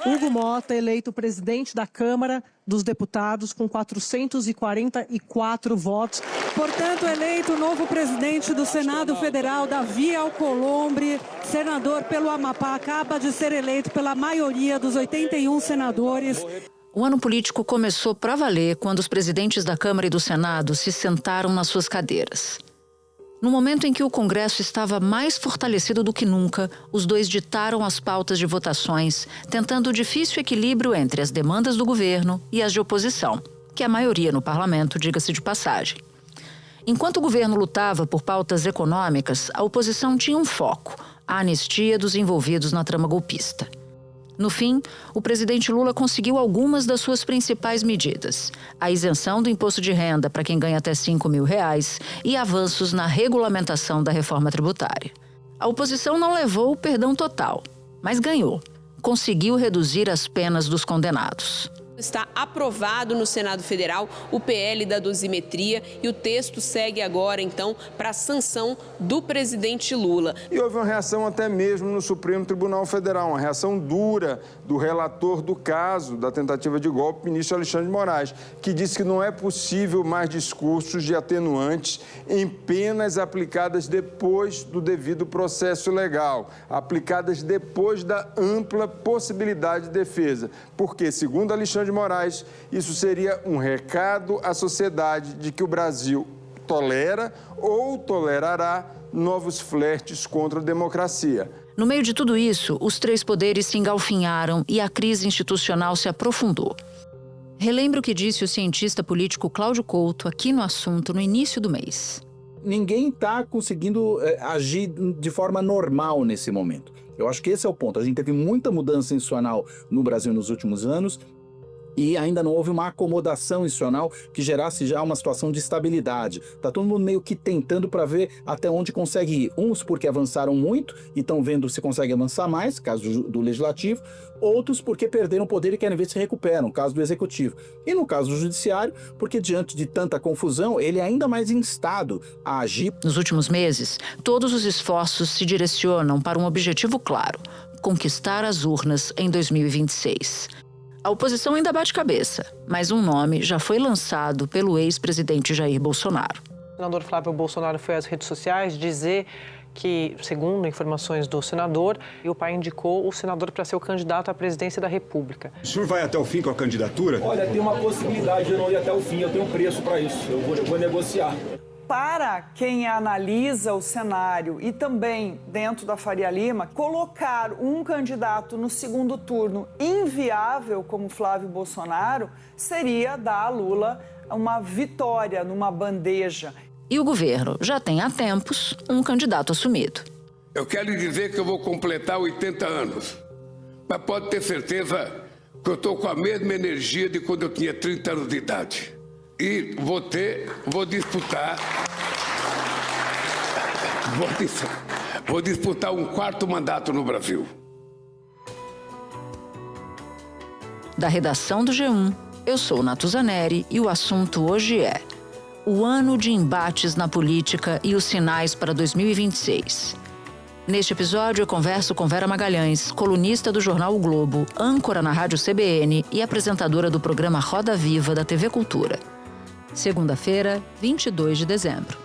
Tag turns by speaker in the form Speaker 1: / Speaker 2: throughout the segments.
Speaker 1: Hugo Mota, eleito presidente da Câmara dos Deputados com 444 votos.
Speaker 2: Portanto, eleito o novo presidente do Senado Federal, Davi Alcolumbre, senador pelo Amapá, acaba de ser eleito pela maioria dos 81 senadores.
Speaker 3: O ano político começou para valer quando os presidentes da Câmara e do Senado se sentaram nas suas cadeiras. No momento em que o Congresso estava mais fortalecido do que nunca, os dois ditaram as pautas de votações, tentando o difícil equilíbrio entre as demandas do governo e as de oposição, que é a maioria no parlamento, diga-se de passagem. Enquanto o governo lutava por pautas econômicas, a oposição tinha um foco: a anistia dos envolvidos na trama golpista. No fim, o presidente Lula conseguiu algumas das suas principais medidas: a isenção do imposto de renda para quem ganha até R$5 mil e avanços na regulamentação da reforma tributária. A oposição não levou o perdão total, mas ganhou. Conseguiu reduzir as penas dos condenados.
Speaker 4: Está aprovado no Senado Federal o PL da dosimetria e o texto segue agora, então, para a sanção do presidente Lula.
Speaker 5: E houve uma reação até mesmo no Supremo Tribunal Federal, uma reação dura do relator do caso da tentativa de golpe, o ministro Alexandre de Moraes, que disse que não é possível mais discursos de atenuantes em penas aplicadas depois do devido processo legal, aplicadas depois da ampla possibilidade de defesa, porque, segundo Alexandre de Moraes, isso seria um recado à sociedade de que o Brasil tolera ou tolerará novos flertes contra a democracia.
Speaker 3: No meio de tudo isso, os três poderes se engalfinharam e a crise institucional se aprofundou. Relembro o que disse o cientista político Cláudio Couto aqui no assunto no início do mês.
Speaker 6: Ninguém está conseguindo agir de forma normal nesse momento. Eu acho que esse é o ponto. A gente teve muita mudança institucional no Brasil nos últimos anos e ainda não houve uma acomodação institucional que gerasse já uma situação de estabilidade. Está todo mundo meio que tentando para ver até onde consegue ir. Uns porque avançaram muito e estão vendo se consegue avançar mais, caso do Legislativo. Outros porque perderam poder e querem ver se recuperam, caso do Executivo. E no caso do Judiciário, porque diante de tanta confusão, ele é ainda mais instado a agir.
Speaker 3: Nos últimos meses, todos os esforços se direcionam para um objetivo claro: conquistar as urnas em 2026. A oposição ainda bate cabeça, mas um nome já foi lançado pelo ex-presidente Jair Bolsonaro.
Speaker 1: O senador Flávio Bolsonaro foi às redes sociais dizer que, segundo informações do senador, o pai indicou o senador para ser o candidato à presidência da República.
Speaker 7: O senhor vai até o fim com a candidatura?
Speaker 8: Olha, tem uma possibilidade de eu não ir até o fim, eu tenho um preço para isso, eu vou negociar.
Speaker 9: Para quem analisa o cenário e também dentro da Faria Lima, colocar um candidato no segundo turno inviável como Flávio Bolsonaro seria dar a Lula uma vitória numa bandeja.
Speaker 3: E o governo já tem há tempos um candidato assumido.
Speaker 10: Eu quero lhe dizer que eu vou completar 80 anos, mas pode ter certeza que eu estou com a mesma energia de quando eu tinha 30 anos de idade. E vou disputar um quarto mandato no Brasil.
Speaker 3: Da redação do G1, eu sou Natuzaneri e o assunto hoje é o ano de embates na política e os sinais para 2026. Neste episódio, eu converso com Vera Magalhães, colunista do jornal O Globo, âncora na Rádio CBN e apresentadora do programa Roda Viva da TV Cultura. Segunda-feira, 22 de dezembro.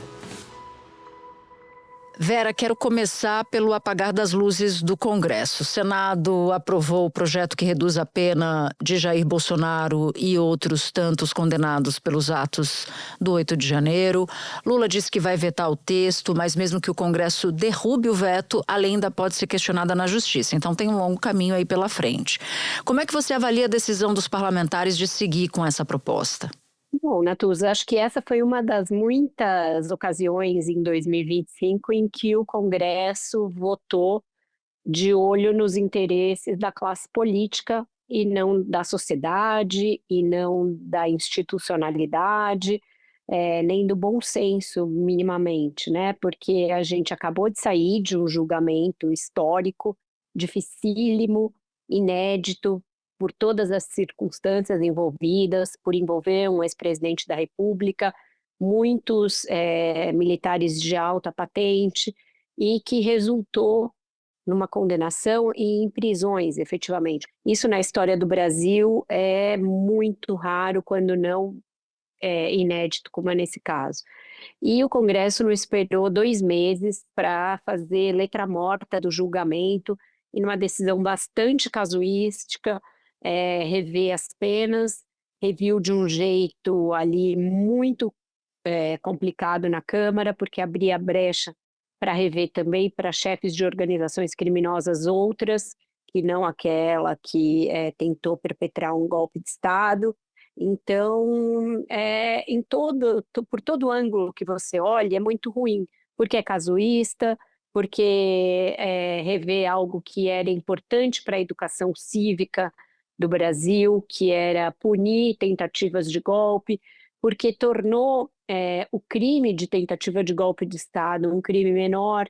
Speaker 3: Vera, quero começar pelo apagar das luzes do Congresso. O Senado aprovou o projeto que reduz a pena de Jair Bolsonaro e outros tantos condenados pelos atos do 8 de janeiro. Lula disse que vai vetar o texto, mas mesmo que o Congresso derrube o veto, a lei ainda pode ser questionada na Justiça. Então tem um longo caminho aí pela frente. Como é que você avalia a decisão dos parlamentares de seguir com essa proposta?
Speaker 11: Bom, Natuza, acho que essa foi uma das muitas ocasiões em 2025 em que o Congresso votou de olho nos interesses da classe política e não da sociedade e não da institucionalidade, nem do bom senso, minimamente, né? Porque a gente acabou de sair de um julgamento histórico, dificílimo, inédito, por todas as circunstâncias envolvidas, por envolver um ex-presidente da República, muitos militares de alta patente, e que resultou numa condenação e em prisões, efetivamente. Isso na história do Brasil é muito raro, quando não é inédito, como é nesse caso. E o Congresso não esperou 2 meses para fazer letra morta do julgamento, e numa decisão bastante casuística, rever as penas, reviu de um jeito ali muito complicado na Câmara, porque abria brecha para rever também para chefes de organizações criminosas outras, que não aquela que tentou perpetrar um golpe de Estado. Então, por todo ângulo que você olhe, é muito ruim, porque é casuísta, porque revê algo que era importante para a educação cívica do Brasil, que era punir tentativas de golpe, porque tornou o crime de tentativa de golpe de Estado um crime menor,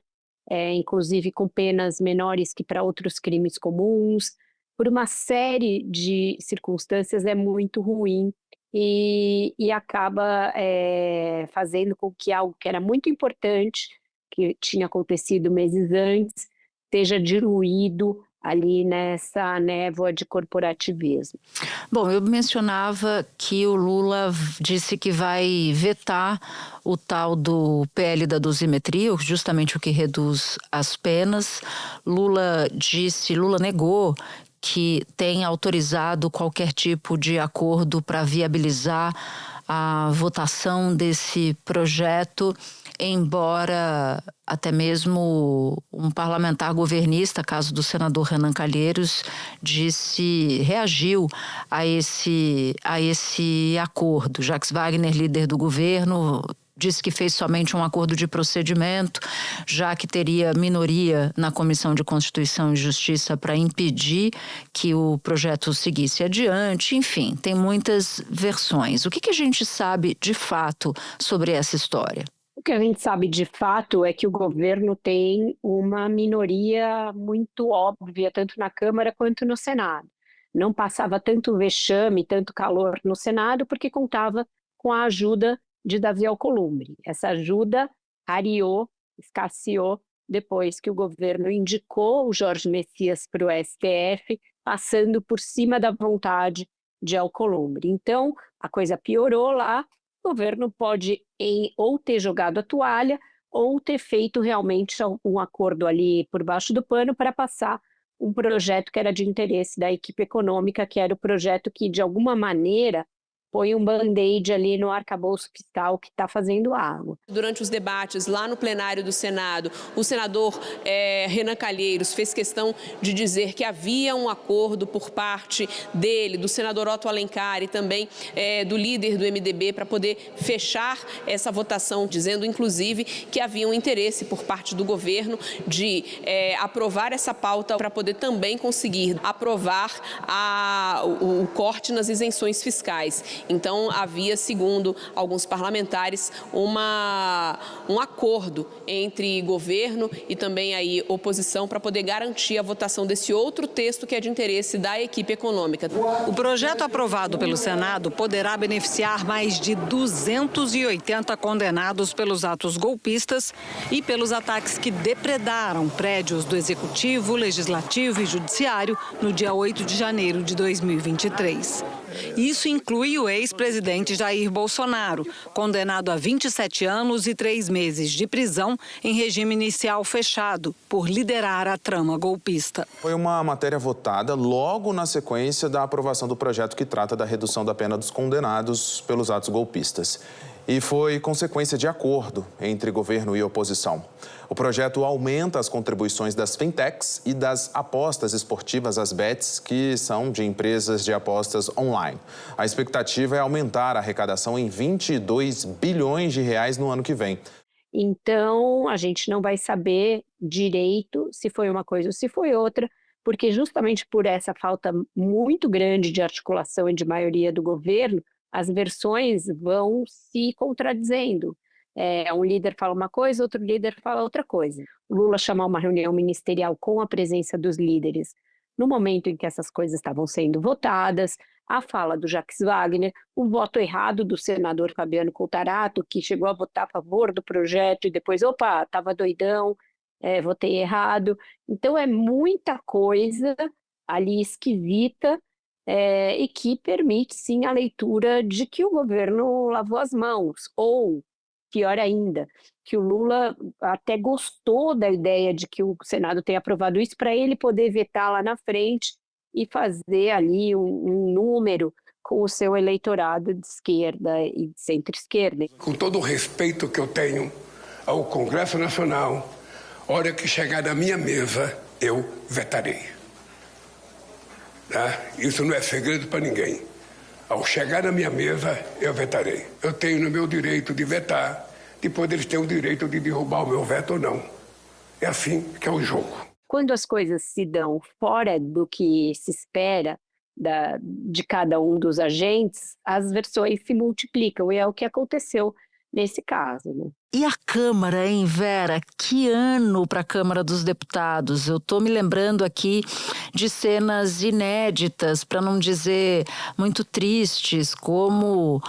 Speaker 11: inclusive com penas menores que para outros crimes comuns. Por uma série de circunstâncias é muito ruim e acaba fazendo com que algo que era muito importante, que tinha acontecido meses antes, seja diluído ali nessa névoa de corporativismo.
Speaker 3: Bom, eu mencionava que o Lula disse que vai vetar o tal do PL da dosimetria, justamente o que reduz as penas. Lula negou que tem autorizado qualquer tipo de acordo para viabilizar a votação desse projeto, embora até mesmo um parlamentar governista, caso do senador Renan Calheiros, reagiu a esse acordo. Jacques Wagner, líder do governo, disse que fez somente um acordo de procedimento, já que teria minoria na Comissão de Constituição e Justiça para impedir que o projeto seguisse adiante. Enfim, tem muitas versões. O que a gente sabe de fato sobre essa história?
Speaker 11: O que a gente sabe de fato é que o governo tem uma minoria muito óbvia, tanto na Câmara quanto no Senado. Não passava tanto vexame, tanto calor no Senado, porque contava com a ajuda de Davi Alcolumbre. Essa ajuda rareou, escasseou, depois que o governo indicou o Jorge Messias para o STF, passando por cima da vontade de Alcolumbre. Então, a coisa piorou lá. O governo pode ou ter jogado a toalha ou ter feito realmente um acordo ali por baixo do pano para passar um projeto que era de interesse da equipe econômica, que era o projeto que, de alguma maneira, põe um band-aid ali no arcabouço fiscal que está fazendo água.
Speaker 4: Durante os debates lá no plenário do Senado, o senador Renan Calheiros fez questão de dizer que havia um acordo por parte dele, do senador Otto Alencar e também do líder do MDB para poder fechar essa votação, dizendo inclusive que havia um interesse por parte do governo de aprovar essa pauta para poder também conseguir aprovar o corte nas isenções fiscais. Então, havia, segundo alguns parlamentares, um acordo entre governo e também aí oposição para poder garantir a votação desse outro texto que é de interesse da equipe econômica.
Speaker 12: O projeto aprovado pelo Senado poderá beneficiar mais de 280 condenados pelos atos golpistas e pelos ataques que depredaram prédios do Executivo, Legislativo e Judiciário no dia 8 de janeiro de 2023. Isso inclui o ex-presidente Jair Bolsonaro, condenado a 27 anos e 3 meses de prisão em regime inicial fechado por liderar a trama golpista.
Speaker 13: Foi uma matéria votada logo na sequência da aprovação do projeto que trata da redução da pena dos condenados pelos atos golpistas. E foi consequência de acordo entre governo e oposição. O projeto aumenta as contribuições das fintechs e das apostas esportivas, as bets, que são de empresas de apostas online. A expectativa é aumentar a arrecadação em 22 bilhões de reais no ano que vem.
Speaker 11: Então, a gente não vai saber direito se foi uma coisa ou se foi outra, porque justamente por essa falta muito grande de articulação e de maioria do governo, as versões vão se contradizendo. Um líder fala uma coisa, outro líder fala outra coisa. O Lula chamou uma reunião ministerial com a presença dos líderes no momento em que essas coisas estavam sendo votadas, a fala do Jacques Wagner, o voto errado do senador Fabiano Contarato, que chegou a votar a favor do projeto e depois, estava doidão, votei errado. Então é muita coisa ali esquisita e que permite sim a leitura de que o governo lavou as mãos, ou pior ainda, que o Lula até gostou da ideia de que o Senado tenha aprovado isso para ele poder vetar lá na frente e fazer ali um número com o seu eleitorado de esquerda e de centro-esquerda.
Speaker 10: Com todo o respeito que eu tenho ao Congresso Nacional, a hora que chegar na minha mesa, eu vetarei. Tá? Isso não é segredo para ninguém. Ao chegar na minha mesa, eu vetarei. Eu tenho no meu direito de vetar, depois eles têm o direito de derrubar o meu veto ou não. É assim que é o jogo.
Speaker 11: Quando as coisas se dão fora do que se espera de cada um dos agentes, as versões se multiplicam, e é o que aconteceu nesse caso, né?
Speaker 3: E a Câmara, hein, Vera? Que ano para a Câmara dos Deputados? Eu estou me lembrando aqui de cenas inéditas, para não dizer muito tristes, como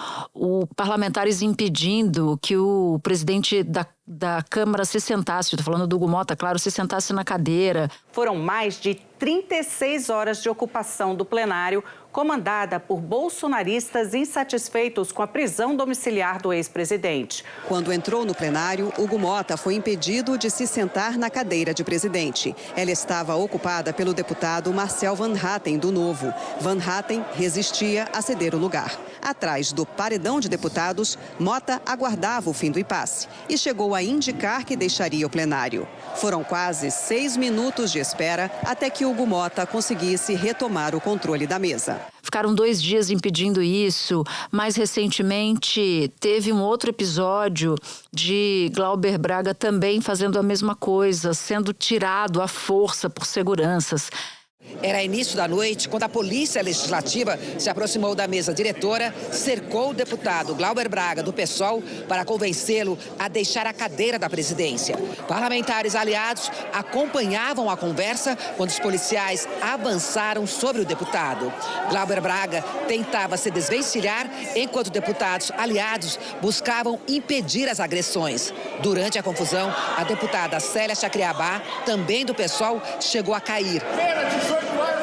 Speaker 3: parlamentares impedindo que o presidente da Câmara se sentasse, estou falando do Hugo Motta, claro, se sentasse na cadeira.
Speaker 14: Foram mais de 36 horas de ocupação do plenário, comandada por bolsonaristas insatisfeitos com a prisão domiciliar do ex-presidente.
Speaker 15: Quando entrou no plenário, Hugo Motta foi impedido de se sentar na cadeira de presidente. Ela estava ocupada pelo deputado Marcel Van Hatten, do Novo. Van Hatten resistia a ceder o lugar. Atrás do paredão de deputados, Motta aguardava o fim do impasse e chegou a indicar que deixaria o plenário. Foram quase 6 minutos de espera até que Hugo Motta conseguisse retomar o controle da mesa.
Speaker 3: Ficaram 2 dias impedindo isso. Mais recentemente, teve um outro episódio de Glauber Braga também fazendo a mesma coisa, sendo tirado à força por seguranças.
Speaker 16: Era início da noite quando a Polícia Legislativa se aproximou da mesa diretora, cercou o deputado Glauber Braga, do PSOL, para convencê-lo a deixar a cadeira da presidência. Parlamentares aliados acompanhavam a conversa quando os policiais avançaram sobre o deputado. Glauber Braga tentava se desvencilhar enquanto deputados aliados buscavam impedir as agressões. Durante a confusão, a deputada Célia Chacriabá, também do PSOL, chegou a cair.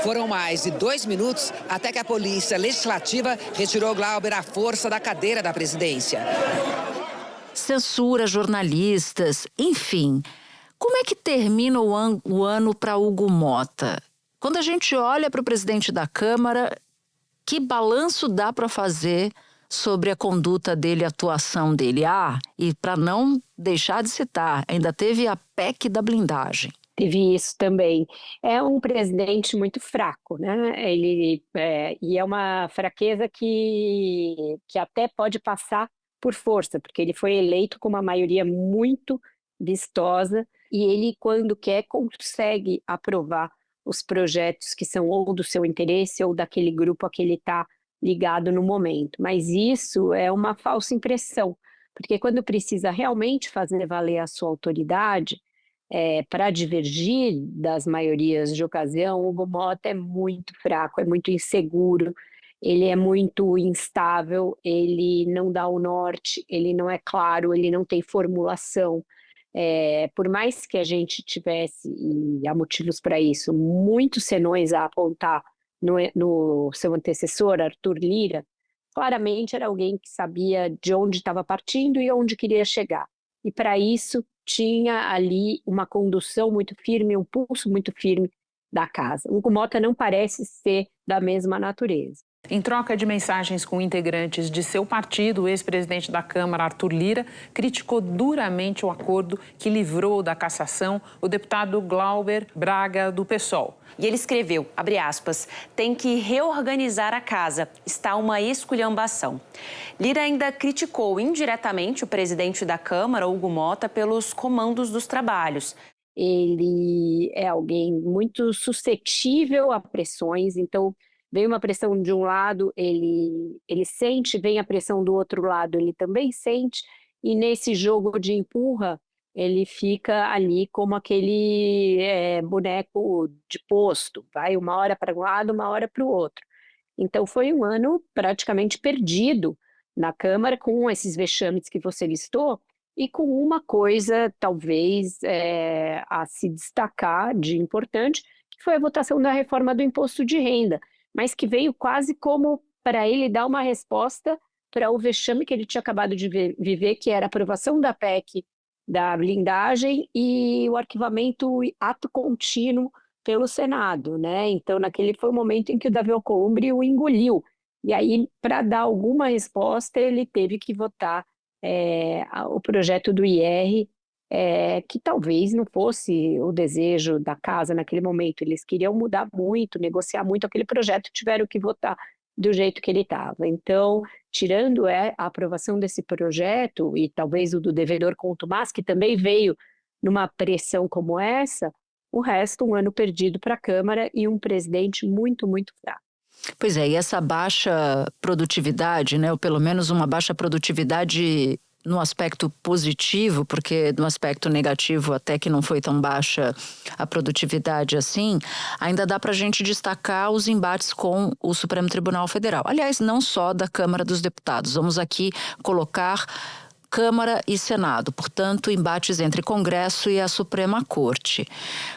Speaker 16: Foram mais de 2 minutos até que a Polícia Legislativa retirou Glauber à força da cadeira da presidência.
Speaker 3: Censura jornalistas, enfim. Como é que termina o ano para Hugo Motta? Quando a gente olha para o presidente da Câmara, que balanço dá para fazer sobre a conduta dele, a atuação dele? E para não deixar de citar, ainda teve a PEC da blindagem.
Speaker 11: Teve isso também. É um presidente muito fraco, né? E é uma fraqueza que até pode passar por força, porque ele foi eleito com uma maioria muito vistosa e ele, quando quer, consegue aprovar os projetos que são ou do seu interesse ou daquele grupo a que ele está ligado no momento. Mas isso é uma falsa impressão, porque quando precisa realmente fazer valer a sua autoridade, para divergir das maiorias de ocasião, o Hugo Motta é muito fraco, é muito inseguro, ele é muito instável, ele não dá o norte, ele não é claro, ele não tem formulação. Por mais que a gente tivesse, e há motivos para isso, muitos senões a apontar no seu antecessor, Arthur Lira, claramente era alguém que sabia de onde estava partindo e onde queria chegar. E para isso tinha ali uma condução muito firme, um pulso muito firme da casa. O Hugo Motta não parece ser da mesma natureza.
Speaker 17: Em troca de mensagens com integrantes de seu partido, o ex-presidente da Câmara, Arthur Lira, criticou duramente o acordo que livrou da cassação o deputado Glauber Braga, do PSOL.
Speaker 18: E ele escreveu, abre aspas, tem que reorganizar a casa, está uma esculhambação. Lira ainda criticou indiretamente o presidente da Câmara, Hugo Motta, pelos comandos dos trabalhos.
Speaker 11: Ele é alguém muito suscetível a pressões, então vem uma pressão de um lado, ele sente, vem a pressão do outro lado, ele também sente, e nesse jogo de empurra, ele fica ali como aquele boneco de posto, vai uma hora para um lado, uma hora para o outro. Então foi um ano praticamente perdido na Câmara, com esses vexames que você listou, e com uma coisa, talvez, a se destacar de importante, que foi a votação da reforma do imposto de renda, mas que veio quase como para ele dar uma resposta para o vexame que ele tinha acabado de viver, que era a aprovação da PEC da blindagem e o arquivamento ato contínuo pelo Senado, né? Então, naquele foi o momento em que o Davi Alcolumbre o engoliu. E aí, para dar alguma resposta, ele teve que votar o projeto do IR, que talvez não fosse o desejo da casa naquele momento. Eles queriam mudar muito, negociar muito aquele projeto, tiveram que votar do jeito que ele estava. Então, tirando a aprovação desse projeto, e talvez o do devedor contumaz, que também veio numa pressão como essa, o resto, um ano perdido para a Câmara e um presidente muito, muito fraco.
Speaker 3: Pois é, e essa baixa produtividade, né, ou pelo menos uma baixa produtividade no aspecto positivo, porque no aspecto negativo até que não foi tão baixa a produtividade assim, ainda dá para a gente destacar os embates com o Supremo Tribunal Federal. Aliás, não só da Câmara dos Deputados. Vamos aqui colocar Câmara e Senado, portanto, embates entre Congresso e a Suprema Corte.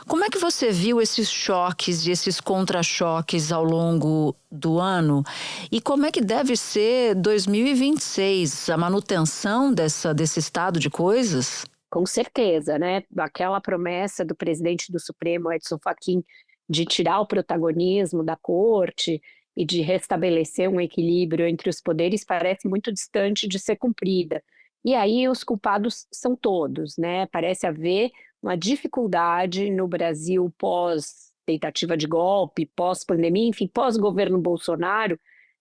Speaker 3: Como é que você viu esses choques e esses contra-choques ao longo do ano? E como é que deve ser 2026, a manutenção desse estado de coisas?
Speaker 11: Com certeza, né? Aquela promessa do presidente do Supremo, Edson Fachin, de tirar o protagonismo da Corte e de restabelecer um equilíbrio entre os poderes parece muito distante de ser cumprida. E aí os culpados são todos, né? Parece haver uma dificuldade no Brasil pós-tentativa de golpe, pós-pandemia, enfim, pós-governo Bolsonaro,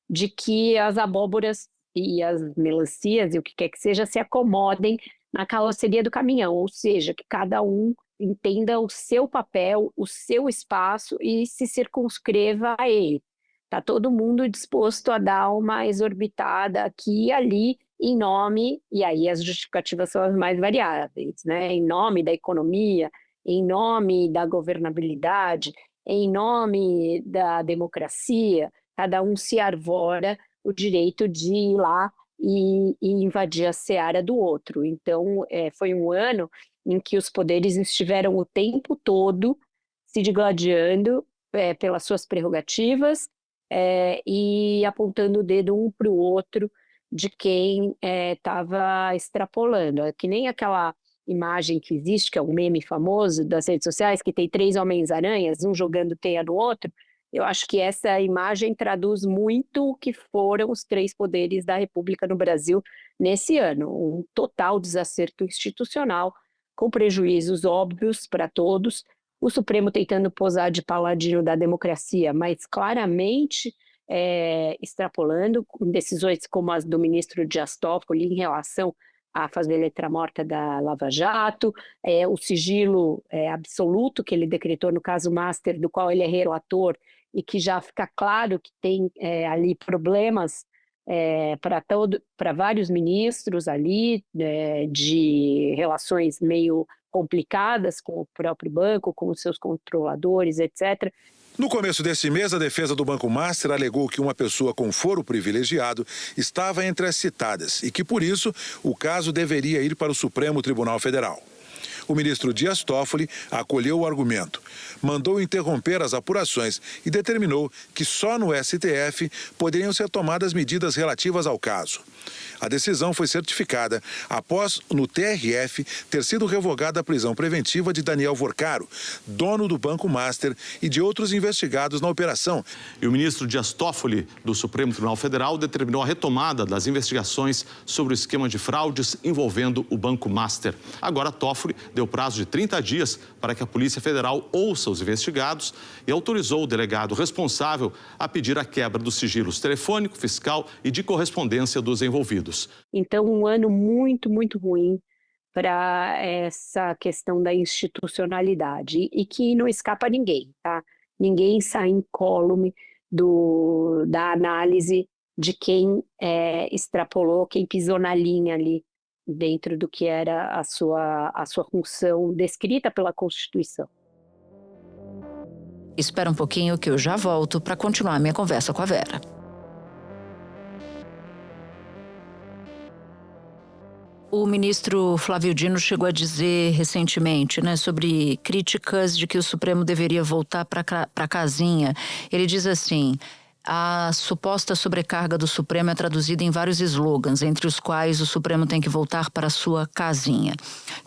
Speaker 11: de que as abóboras e as melancias e o que quer que seja se acomodem na carroceria do caminhão, ou seja, que cada um entenda o seu papel, o seu espaço e se circunscreva a ele. Está todo mundo disposto a dar uma exorbitada aqui e ali, em nome, e aí as justificativas são as mais variáveis, né? Em nome da economia, em nome da governabilidade, em nome da democracia, cada um se arvora o direito de ir lá e invadir a seara do outro. Então, foi um ano em que os poderes estiveram o tempo todo se digladiando pelas suas prerrogativas e apontando o dedo um para o outro de quem estava extrapolando. É que nem aquela imagem que existe, que é um meme famoso das redes sociais, que tem 3 Homens-Aranhas, um jogando teia no outro. Eu acho que essa imagem traduz muito o que foram os 3 poderes da República no Brasil nesse ano. Um total desacerto institucional, com prejuízos óbvios para todos. O Supremo tentando posar de paladino da democracia, mas claramente extrapolando, com decisões como as do ministro Dias Toffoli em relação à fazer letra morta da Lava Jato, o sigilo absoluto que ele decretou no caso Master, do qual ele é relator, e que já fica claro que tem ali problemas para vários ministros ali, de relações meio complicadas com o próprio banco, com os seus controladores, etc.
Speaker 19: No começo desse mês, a defesa do Banco Master alegou que uma pessoa com foro privilegiado estava entre as citadas e que, por isso, o caso deveria ir para o Supremo Tribunal Federal. O ministro Dias Toffoli acolheu o argumento, mandou interromper as apurações e determinou que só no STF poderiam ser tomadas medidas relativas ao caso. A decisão foi certificada após, no TRF, ter sido revogada a prisão preventiva de Daniel Vorcaro, dono do Banco Master, e de outros investigados na operação.
Speaker 20: E o ministro Dias Toffoli, do Supremo Tribunal Federal, determinou a retomada das investigações sobre o esquema de fraudes envolvendo o Banco Master. Agora, Toffoli deu prazo de 30 dias para que a Polícia Federal ouça os investigados e autorizou o delegado responsável a pedir a quebra dos sigilos telefônico, fiscal e de correspondência dos envolvidos.
Speaker 11: Então, um ano muito, muito ruim para essa questão da institucionalidade e que não escapa a ninguém, tá? Ninguém sai incólume da análise de quem extrapolou, quem pisou na linha ali dentro do que era a sua função descrita pela Constituição.
Speaker 3: Espera um pouquinho que eu já volto para continuar minha conversa com a Vera. O ministro Flávio Dino chegou a dizer recentemente, né, sobre críticas de que o Supremo deveria voltar para a casinha. Ele diz assim: a suposta sobrecarga do Supremo é traduzida em vários slogans, entre os quais o Supremo tem que voltar para a sua casinha.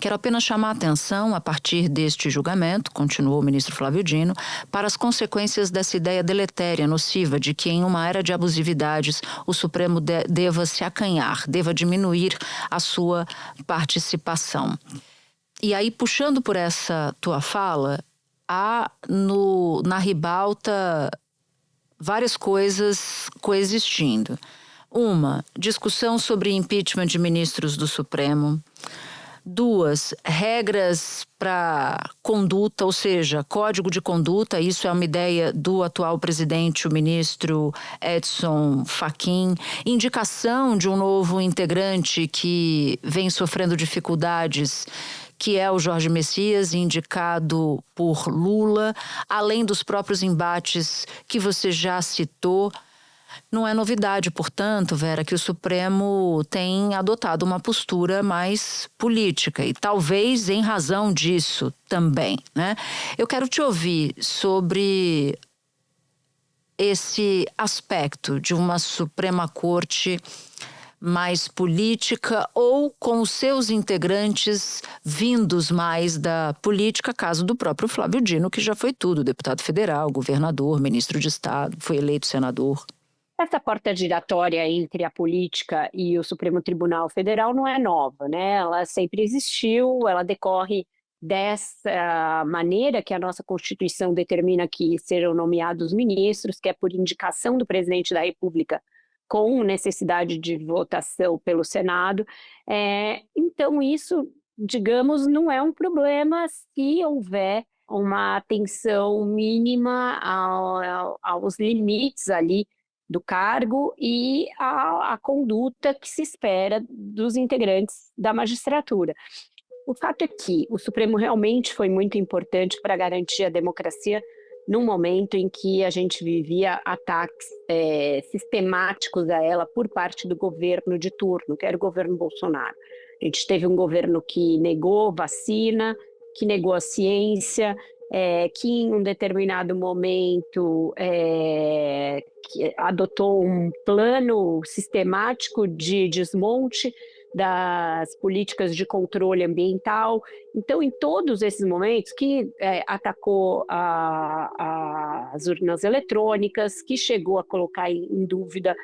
Speaker 3: Quero apenas chamar a atenção, a partir deste julgamento, continuou o ministro Flávio Dino, para as consequências dessa ideia deletéria, nociva, de que em uma era de abusividades o Supremo deva se acanhar, deva diminuir a sua participação. E aí, puxando por essa tua fala, há na ribalta várias coisas coexistindo. Uma, discussão sobre impeachment de ministros do Supremo. 2, regras para conduta, ou seja, código de conduta. Isso é uma ideia do atual presidente, o ministro Edson Fachin. Indicação de um novo integrante que vem sofrendo dificuldades, que é o Jorge Messias, indicado por Lula, além dos próprios embates que você já citou. Não é novidade, portanto, Vera, que o Supremo tem adotado uma postura mais política e talvez em razão disso também, né? Eu quero te ouvir sobre esse aspecto de uma Suprema Corte mais política ou com os seus integrantes vindos mais da política, caso do próprio Flávio Dino, que já foi tudo, deputado federal, governador, ministro de Estado, foi eleito senador.
Speaker 11: Essa porta giratória entre a política e o Supremo Tribunal Federal não é nova, né? Ela sempre existiu, ela decorre dessa maneira que a nossa Constituição determina que serão nomeados ministros, que é por indicação do presidente da República, com necessidade de votação pelo Senado. Então, isso, digamos, não é um problema se houver uma atenção mínima aos limites ali do cargo e a conduta que se espera dos integrantes da magistratura. O fato é que o Supremo realmente foi muito importante para garantir a democracia num momento em que a gente vivia ataques sistemáticos a ela por parte do governo de turno, que era o governo Bolsonaro. A gente teve um governo que negou vacina, que negou a ciência, que em um determinado momento que adotou um plano sistemático de desmonte das políticas de controle ambiental. Então, em todos esses momentos, que atacou as urnas eletrônicas, que chegou a colocar em dúvida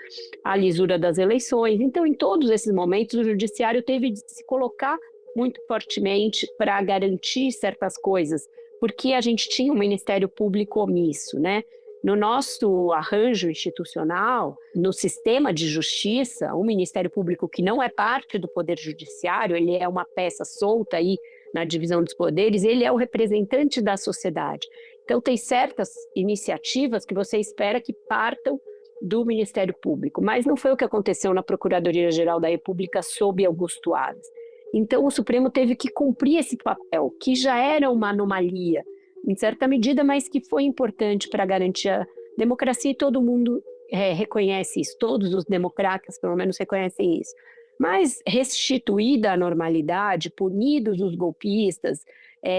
Speaker 11: a lisura das eleições. Então, em todos esses momentos, o judiciário teve de se colocar muito fortemente para garantir certas coisas, porque a gente tinha um Ministério Público omisso, né? No nosso arranjo institucional, no sistema de justiça, o Ministério Público, que não é parte do Poder Judiciário, ele é uma peça solta aí na divisão dos poderes, ele é o representante da sociedade. Então, tem certas iniciativas que você espera que partam do Ministério Público, mas não foi o que aconteceu na Procuradoria-Geral da República sob Augusto Aras. Então, o Supremo teve que cumprir esse papel, que já era uma anomalia, em certa medida, mas que foi importante para garantir a democracia, e todo mundo reconhece isso, todos os democratas, pelo menos, reconhecem isso. Mas, restituída a normalidade, punidos os golpistas,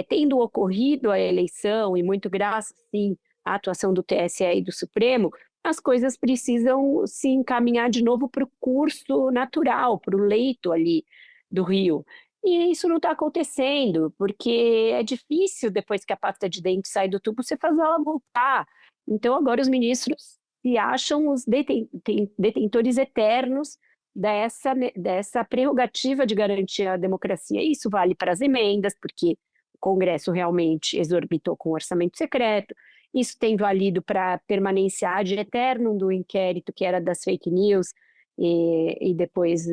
Speaker 11: tendo ocorrido a eleição, e muito graças, sim, à atuação do TSE e do Supremo, as coisas precisam se encaminhar de novo para o curso natural, para o leito ali do rio. E isso não está acontecendo, porque é difícil, depois que a pasta de dente sai do tubo, você fazer ela voltar. Então, agora os ministros se acham os detentores eternos dessa prerrogativa de garantir a democracia. Isso vale para as emendas, porque o Congresso realmente exorbitou com o orçamento secreto. Isso tem valido para a permanência ad eternum do inquérito, que era das fake news, e depois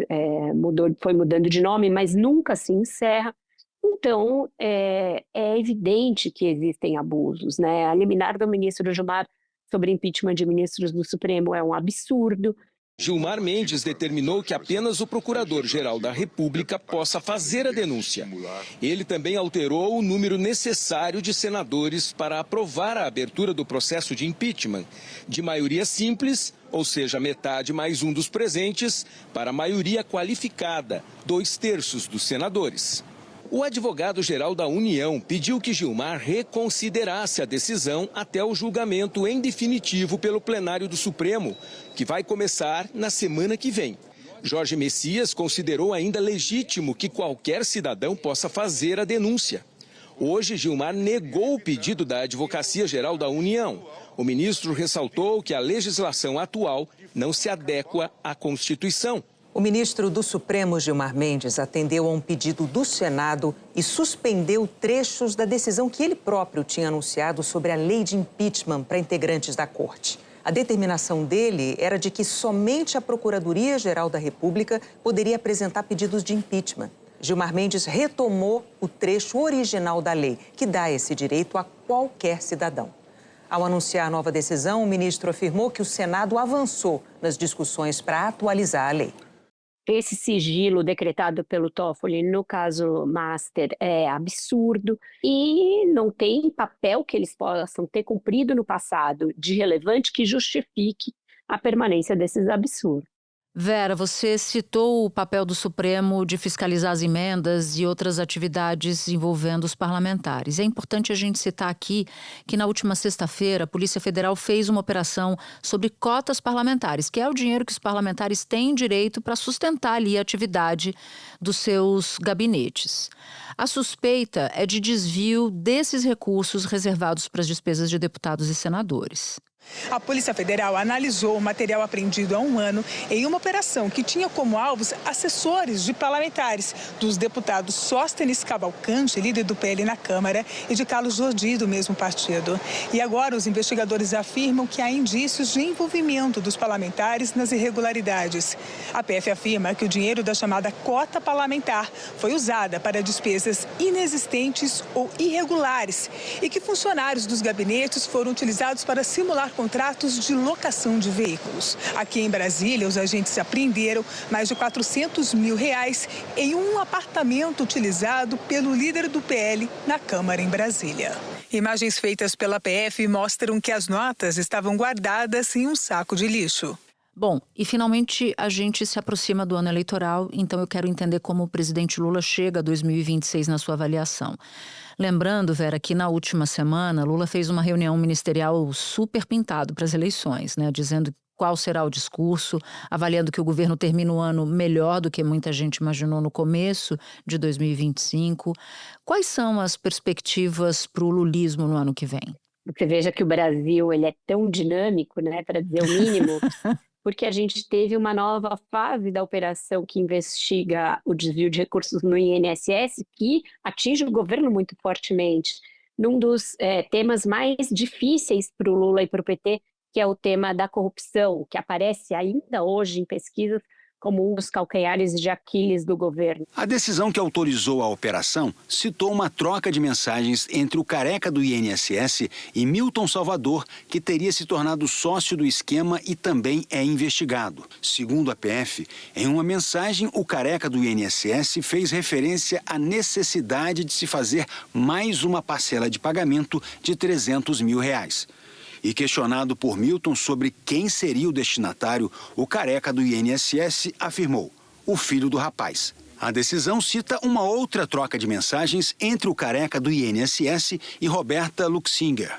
Speaker 11: foi mudando de nome, mas nunca se encerra. Então, é evidente que existem abusos, né? A liminar do ministro Gilmar sobre impeachment de ministros do Supremo é um absurdo,
Speaker 21: Gilmar Mendes determinou que apenas o Procurador-Geral da República possa fazer a denúncia. Ele também alterou o número necessário de senadores para aprovar a abertura do processo de impeachment, de maioria simples, ou seja, metade mais um dos presentes, para maioria qualificada, 2/3 dos senadores. O advogado-geral da União pediu que Gilmar reconsiderasse a decisão até o julgamento em definitivo pelo plenário do Supremo, que vai começar na semana que vem. Jorge Messias considerou ainda legítimo que qualquer cidadão possa fazer a denúncia. Hoje, Gilmar negou o pedido da Advocacia-Geral da União. O ministro ressaltou que a legislação atual não se adequa à Constituição.
Speaker 22: O ministro do Supremo, Gilmar Mendes, atendeu a um pedido do Senado e suspendeu trechos da decisão que ele próprio tinha anunciado sobre a lei de impeachment para integrantes da Corte. A determinação dele era de que somente a Procuradoria-Geral da República poderia apresentar pedidos de impeachment. Gilmar Mendes retomou o trecho original da lei, que dá esse direito a qualquer cidadão. Ao anunciar a nova decisão, o ministro afirmou que o Senado avançou nas discussões para atualizar a lei.
Speaker 11: Esse sigilo decretado pelo Toffoli no caso Master é absurdo e não tem papel que eles possam ter cumprido no passado de relevante que justifique a permanência desses absurdos.
Speaker 3: Vera, você citou o papel do Supremo de fiscalizar as emendas e outras atividades envolvendo os parlamentares. É importante a gente citar aqui que na última sexta-feira a Polícia Federal fez uma operação sobre cotas parlamentares, que é o dinheiro que os parlamentares têm direito para sustentar ali a atividade dos seus gabinetes. A suspeita é de desvio desses recursos reservados para as despesas de deputados e senadores.
Speaker 23: A Polícia Federal analisou o material apreendido há um ano em uma operação que tinha como alvos assessores de parlamentares, dos deputados Sóstenes Cavalcante, líder do PL na Câmara, e de Carlos Jordi, do mesmo partido. E agora os investigadores afirmam que há indícios de envolvimento dos parlamentares nas irregularidades. A PF afirma que o dinheiro da chamada cota parlamentar foi usada para despesas inexistentes ou irregulares e que funcionários dos gabinetes foram utilizados para simular contratos de locação de veículos. Aqui em Brasília, os agentes apreenderam mais de R$400 mil em um apartamento utilizado pelo líder do PL na Câmara em Brasília. Imagens feitas pela PF mostram que as notas estavam guardadas em um saco de lixo.
Speaker 3: Bom, e finalmente a gente se aproxima do ano eleitoral, então eu quero entender como o presidente Lula chega a 2026 na sua avaliação. Lembrando, Vera, que na última semana Lula fez uma reunião ministerial super pintado para as eleições, né? Dizendo qual será o discurso, avaliando que o governo termina o ano melhor do que muita gente imaginou no começo de 2025. Quais são as perspectivas para o lulismo no ano que vem?
Speaker 11: Você veja que o Brasil ele é tão dinâmico, né, para dizer o mínimo, porque a gente teve uma nova fase da operação que investiga o desvio de recursos no INSS, que atinge o governo muito fortemente. Num dos temas mais difíceis para o Lula e para o PT, que é o tema da corrupção, que aparece ainda hoje em pesquisas como um dos calcanhares de Aquiles do governo.
Speaker 24: A decisão que autorizou a operação citou uma troca de mensagens entre o careca do INSS e Milton Salvador, que teria se tornado sócio do esquema e também é investigado. Segundo a PF, em uma mensagem, o careca do INSS fez referência à necessidade de se fazer mais uma parcela de pagamento de R$300 mil. E questionado por Milton sobre quem seria o destinatário, o careca do INSS afirmou: o filho do rapaz. A decisão cita uma outra troca de mensagens entre o careca do INSS e Roberta Luxinger.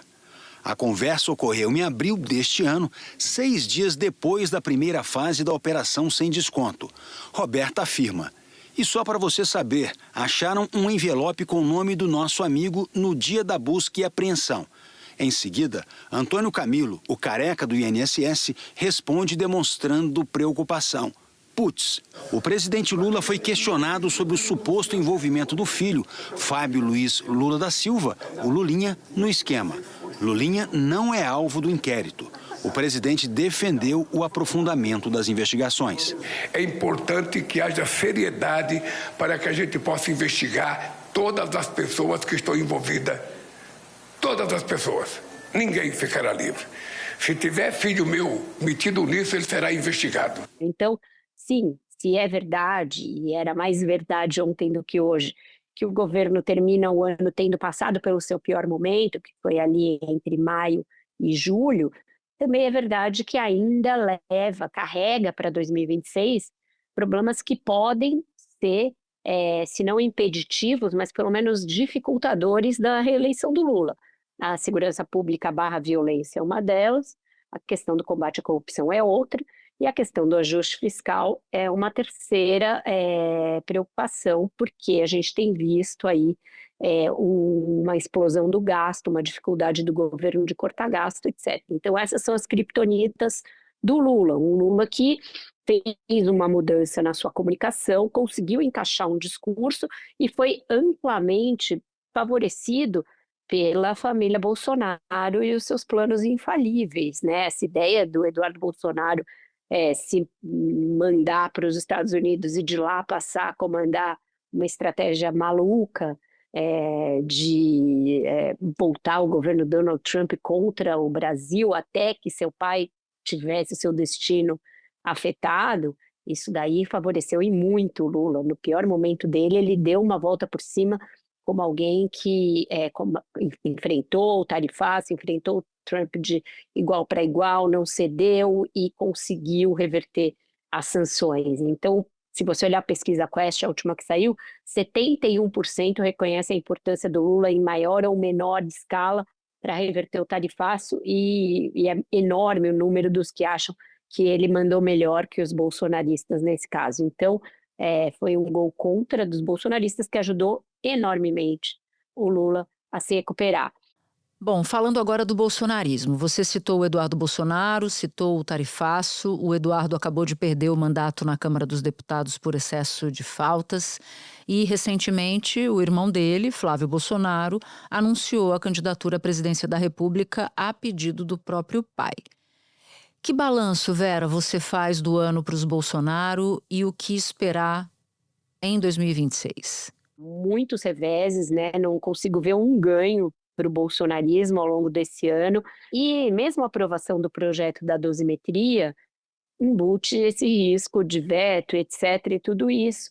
Speaker 24: A conversa ocorreu em abril deste ano, 6 dias depois da primeira fase da operação sem desconto. Roberta afirma: e só para você saber, acharam um envelope com o nome do nosso amigo no dia da busca e apreensão. Em seguida, Antônio Camilo, o careca do INSS, responde demonstrando preocupação. Putz, o presidente Lula foi questionado sobre o suposto envolvimento do filho, Fábio Luiz Lula da Silva, o Lulinha, no esquema. Lulinha não é alvo do inquérito. O presidente defendeu o aprofundamento das investigações.
Speaker 10: É importante que haja seriedade para que a gente possa investigar todas as pessoas que estão envolvidas. Todas as pessoas. Ninguém ficará livre. Se tiver filho meu metido nisso, ele será investigado.
Speaker 11: Então, sim, se é verdade, e era mais verdade ontem do que hoje, que o governo termina o ano tendo passado pelo seu pior momento, que foi ali entre maio e julho, também é verdade que ainda carrega para 2026 problemas que podem ser, se não impeditivos, mas pelo menos dificultadores da reeleição do Lula. A segurança pública / violência é uma delas, a questão do combate à corrupção é outra, e a questão do ajuste fiscal é uma terceira preocupação, porque a gente tem visto aí uma explosão do gasto, uma dificuldade do governo de cortar gasto, etc. Então essas são as criptonitas do Lula, um Lula que fez uma mudança na sua comunicação, conseguiu encaixar um discurso e foi amplamente favorecido pela família Bolsonaro e os seus planos infalíveis, né? Essa ideia do Eduardo Bolsonaro se mandar para os Estados Unidos e de lá passar a comandar uma estratégia maluca de voltar o governo Donald Trump contra o Brasil até que seu pai tivesse seu destino afetado, isso daí favoreceu e muito o Lula. No pior momento dele, ele deu uma volta por cima como alguém que enfrentou o tarifaço, enfrentou o Trump de igual para igual, não cedeu e conseguiu reverter as sanções. Então, se você olhar a pesquisa Quest, a última que saiu, 71% reconhece a importância do Lula em maior ou menor escala para reverter o tarifaço e é enorme o número dos que acham que ele mandou melhor que os bolsonaristas nesse caso. Então, foi um gol contra dos bolsonaristas que ajudou enormemente o Lula a se recuperar.
Speaker 3: Bom, falando agora do bolsonarismo, você citou o Eduardo Bolsonaro, citou o tarifaço, o Eduardo acabou de perder o mandato na Câmara dos Deputados por excesso de faltas e, recentemente, o irmão dele, Flávio Bolsonaro, anunciou a candidatura à presidência da República a pedido do próprio pai. Que balanço, Vera, você faz do ano para os Bolsonaro e o que esperar em 2026?
Speaker 11: Muitos reveses, né? Não consigo ver um ganho para o bolsonarismo ao longo desse ano. E mesmo a aprovação do projeto da dosimetria embute esse risco de veto, etc. e tudo isso.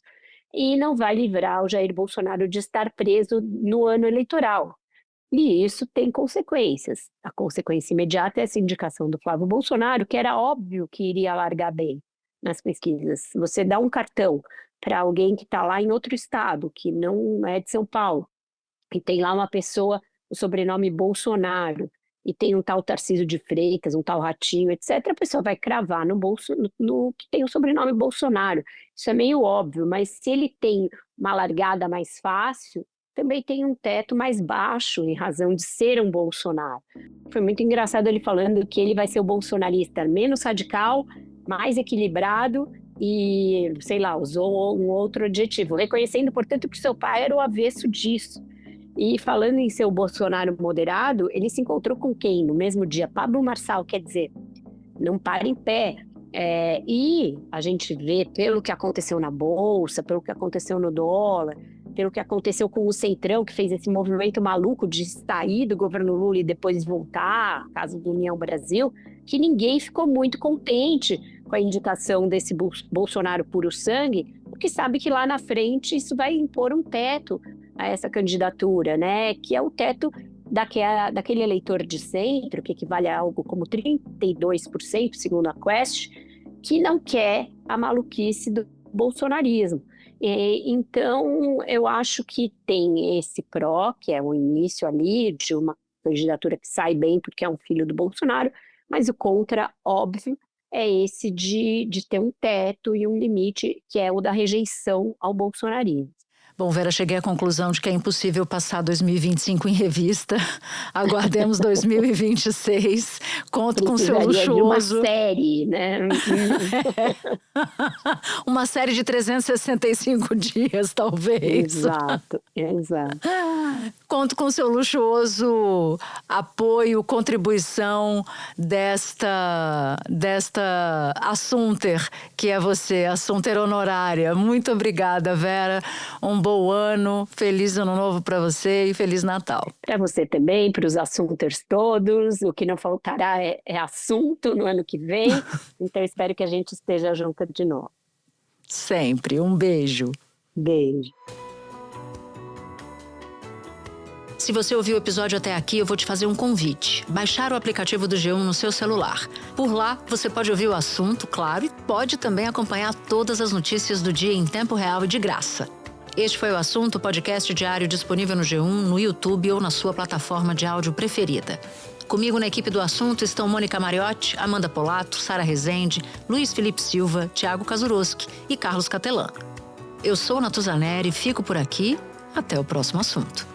Speaker 11: E não vai livrar o Jair Bolsonaro de estar preso no ano eleitoral. E isso tem consequências. A consequência imediata é essa indicação do Flávio Bolsonaro, que era óbvio que iria largar bem nas pesquisas. Você dá um cartão para alguém que está lá em outro estado, que não é de São Paulo, e tem lá uma pessoa, o sobrenome Bolsonaro, e tem um tal Tarcísio de Freitas, um tal Ratinho, etc., a pessoa vai cravar no que tem o sobrenome Bolsonaro. Isso é meio óbvio, mas se ele tem uma largada mais fácil, também tem um teto mais baixo em razão de ser um Bolsonaro. Foi muito engraçado ele falando que ele vai ser o bolsonarista menos radical, mais equilibrado e, sei lá, usou um outro adjetivo, reconhecendo, portanto, que seu pai era o avesso disso. E falando em ser o Bolsonaro moderado, ele se encontrou com quem? No mesmo dia? Pablo Marçal, quer dizer, não para em pé. E a gente vê, pelo que aconteceu na Bolsa, pelo que aconteceu no dólar, pelo que aconteceu com o Centrão, que fez esse movimento maluco de sair do governo Lula e depois voltar, caso do União Brasil, que ninguém ficou muito contente com a indicação desse Bolsonaro puro sangue, porque sabe que lá na frente isso vai impor um teto a essa candidatura, né? Que é o teto daquele eleitor de centro, que equivale a algo como 32%, segundo a Quest, que não quer a maluquice do bolsonarismo. Então, eu acho que tem esse pró, que é o início ali de uma candidatura que sai bem porque é um filho do Bolsonaro, mas o contra, óbvio, é esse de ter um teto e um limite, que é o da rejeição ao bolsonarismo.
Speaker 3: Bom, Vera, cheguei à conclusão de que é impossível passar 2025 em revista. Aguardemos 2026. Conto com seu luxuoso...
Speaker 11: de uma série, né?
Speaker 3: Uma série de 365 dias, talvez.
Speaker 11: Exato.
Speaker 3: Conto com seu luxuoso apoio, contribuição desta Assunter, que é você, Assunter honorária. Muito obrigada, Vera. Um bom ano, feliz ano novo para você e feliz Natal.
Speaker 11: Para você também, para os assuntos todos. O que não faltará é assunto no ano que vem. Então, espero que a gente esteja junto de novo.
Speaker 3: Sempre. Um beijo.
Speaker 11: Beijo.
Speaker 3: Se você ouviu o episódio até aqui, eu vou te fazer um convite. Baixar o aplicativo do G1 no seu celular. Por lá, você pode ouvir o assunto, claro, e pode também acompanhar todas as notícias do dia em tempo real e de graça. Este foi o Assunto, podcast diário disponível no G1, no YouTube ou na sua plataforma de áudio preferida. Comigo na equipe do Assunto estão Mônica Mariotti, Amanda Polato, Sara Rezende, Luiz Felipe Silva, Thiago Kazuroski e Carlos Catelan. Eu sou Natuzaneri, fico por aqui. Até o próximo assunto.